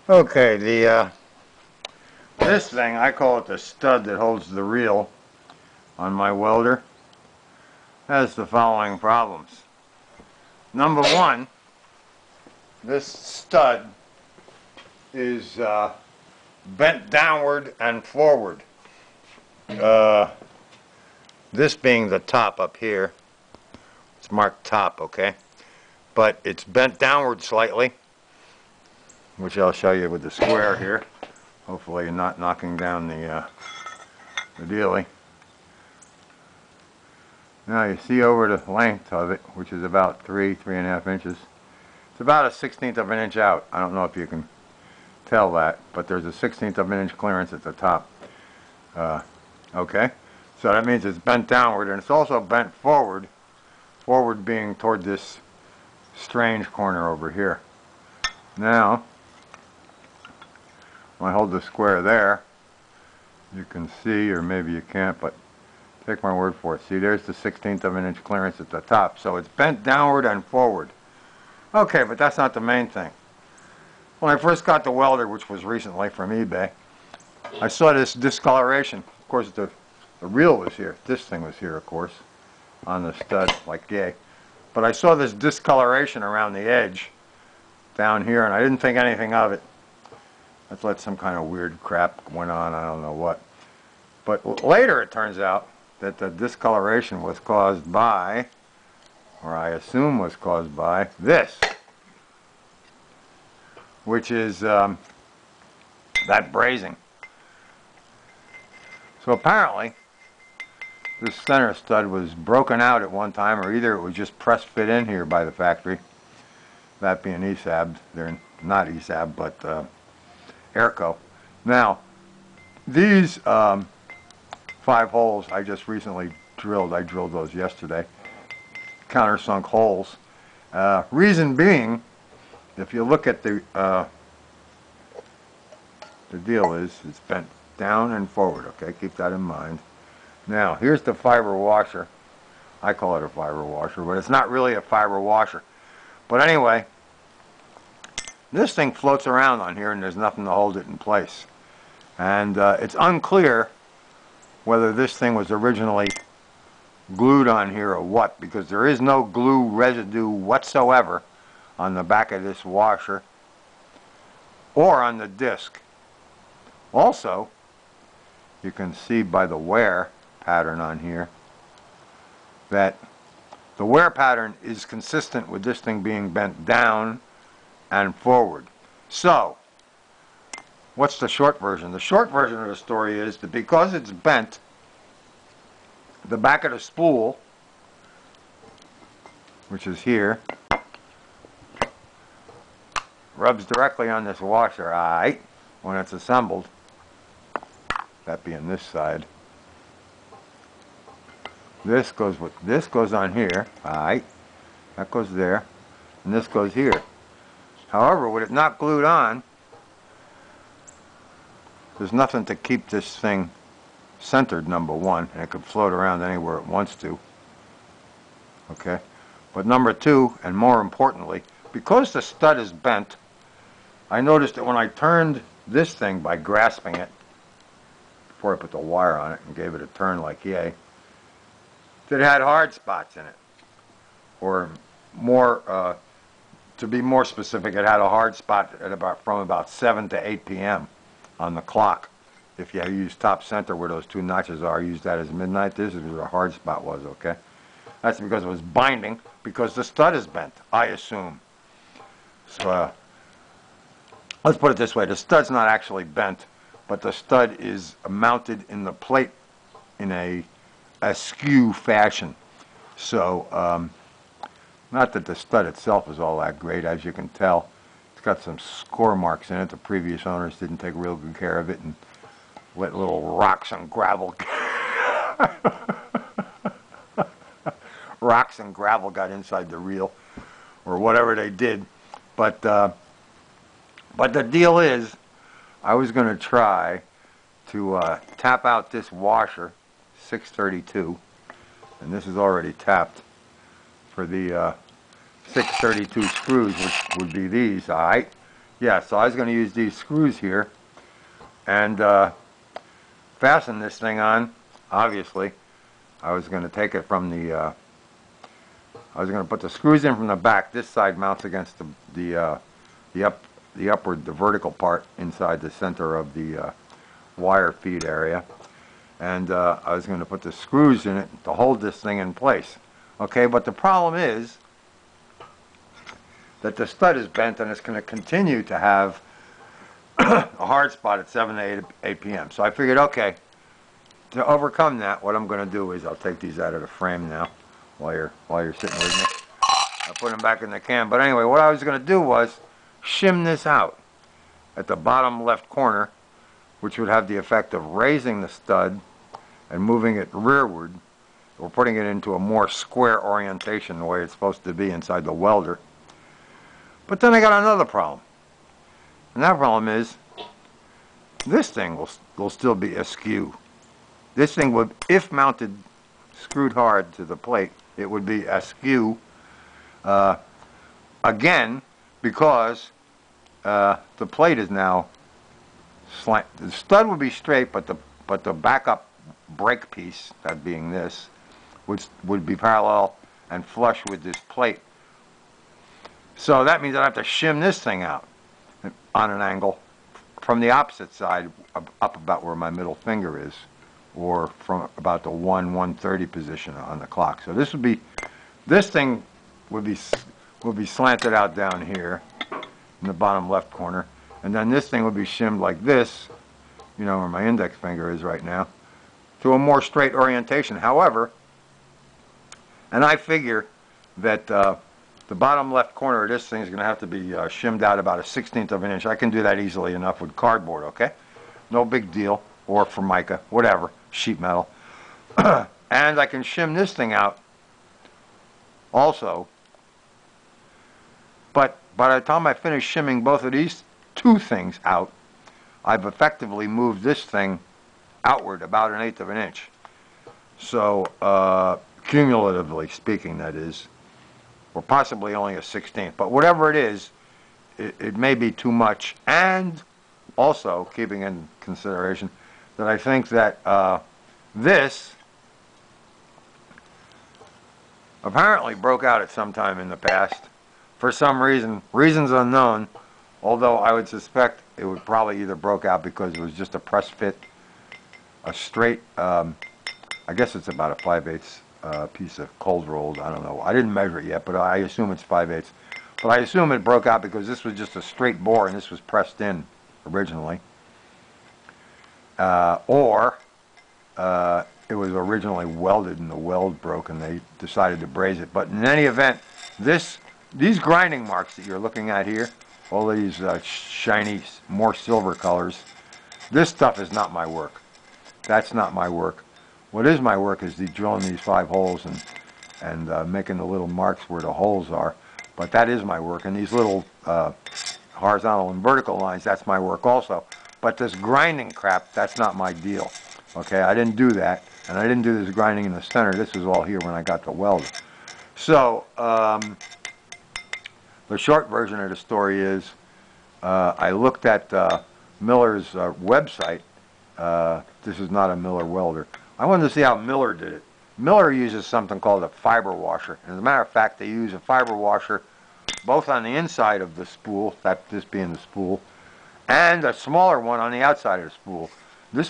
Okay, this thing, I call it the stud that holds the reel on my welder, has the following problems. Number one, this stud is bent downward and forward. This being the top up here, it's marked top, okay? But it's bent downward slightly, which I'll show you with the square here. Hopefully you're not knocking down the dealie. Now you see over the length of it, which is about 3.5 inches. It's about a 1/16 of an inch out. I don't know if you can tell that, but there's a 1/16 of an inch clearance at the top. Okay, so that means it's bent downward, and it's also bent forward. Forward being toward this strange corner over here. Now, when I hold the square there, you can see, or maybe you can't, but take my word for it. See, there's the 1/16 of an inch clearance at the top. So it's bent downward and forward. Okay, but that's not the main thing. When I first got the welder, which was recently from eBay, I saw this discoloration. Of course, the reel was here. This thing was here, of course, on the stud, like yay. But I saw this discoloration around the edge down here, and I didn't think anything of it. I thought some kind of weird crap went on, I don't know what. But later it turns out that the discoloration was caused by, or I assume was caused by, this, which is that brazing. So apparently this center stud was broken out at one time, or either it was just press fit in here by the factory, that being ESAB. They're not ESAB, but airco. Now, these 5 holes I just recently drilled. I drilled those yesterday. Countersunk holes. Reason being, if you look at the deal is it's bent down and forward. Okay, keep that in mind. Now, here's the fiber washer. I call it a fiber washer, but it's not really a fiber washer. But anyway, this thing floats around on here, and there's nothing to hold it in place. And it's unclear whether this thing was originally glued on here or what, because there is no glue residue whatsoever on the back of this washer or on the disc. Also, you can see by the wear pattern on here that the wear pattern is consistent with this thing being bent down and forward. So, what's the short version? The short version of the story is that because it's bent, the back of the spool, which is here, rubs directly on this washer, aight, when it's assembled, that being this side. This goes on here, aight, that goes there, and this goes here. However, with it not glued on, there's nothing to keep this thing centered, number one, and it can float around anywhere it wants to. Okay? But number two, and more importantly, because the stud is bent, I noticed that when I turned this thing by grasping it, before I put the wire on it and gave it a turn like yay, that it had hard spots in it. Or more, to be more specific, it had a hard spot at from about 7 to 8 p.m. on the clock. If you use top center where those 2 notches are, use that as midnight. This is where the hard spot was, okay? That's because it was binding, because the stud is bent, I assume. So, let's put it this way. The stud's not actually bent, but the stud is mounted in the plate in a askew fashion. So, not that the stud itself is all that great, as you can tell. It's got some score marks in it. The previous owners didn't take real good care of it and let little rocks and gravel rocks and gravel got inside the reel, or whatever they did. But the deal is, I was going to try to tap out this washer, 632, and this is already tapped for the 632 screws, which would be these. Alright, yeah, so I was going to use these screws here and fasten this thing on. Obviously, I was going to take it from the, I was going to put the screws in from the back. This side mounts against the upward, the vertical part inside the center of the wire feed area. And I was going to put the screws in it to hold this thing in place. Okay, but the problem is that the stud is bent and it's going to continue to have a hard spot at 7 to 8 p.m. So I figured, okay, to overcome that, what I'm going to do is I'll take these out of the frame now while you're sitting with me. I'll put them back in the can. But anyway, what I was going to do was shim this out at the bottom left corner, which would have the effect of raising the stud and moving it rearward, or putting it into a more square orientation the way it's supposed to be inside the welder. But then I got another problem. And that problem is this thing will still be askew. This thing would, if mounted screwed hard to the plate, it would be askew again, because the plate is now slant. The stud would be straight, but the backup brake piece, that being this, would be parallel and flush with this plate. So that means I'd have to shim this thing out on an angle from the opposite side up about where my middle finger is, or from about the 1/130 position on the clock. So this thing would be slanted out down here in the bottom left corner, and then this thing would be shimmed like this, you know, where my index finger is right now, to a more straight orientation. However, and I figure that the bottom left corner of this thing is going to have to be shimmed out about 1/16 of an inch. I can do that easily enough with cardboard, okay? No big deal. Or Formica, whatever, sheet metal. And I can shim this thing out also. But by the time I finish shimming both of these two things out, I've effectively moved this thing outward about 1/8 of an inch. So, cumulatively speaking, that is, or possibly only 1/16. But whatever it is, it may be too much. And also, keeping in consideration that I think that this apparently broke out at some time in the past. For some reason, reasons unknown, although I would suspect it would probably either broke out because it was just a press fit, a straight, I guess it's about a 5/8 piece of cold rolled, I don't know. I didn't measure it yet, but I assume it's 5/8. But I assume it broke out because this was just a straight bore and this was pressed in originally. Or it was originally welded and the weld broke and they decided to braze it. But in any event, these grinding marks that you're looking at here, all these shiny, more silver colors, this stuff is not my work. That's not my work. What is my work is drilling these 5 holes and making the little marks where the holes are. But that is my work. And these little horizontal and vertical lines, that's my work also. But this grinding crap, that's not my deal. Okay, I didn't do that. And I didn't do this grinding in the center. This was all here when I got the welder. So, the short version of the story is, I looked at Miller's website. This is not a Miller welder. I wanted to see how Miller did it. Miller uses something called a fiber washer. As a matter of fact, they use a fiber washer both on the inside of the spool, this being the spool, and a smaller one on the outside of the spool. This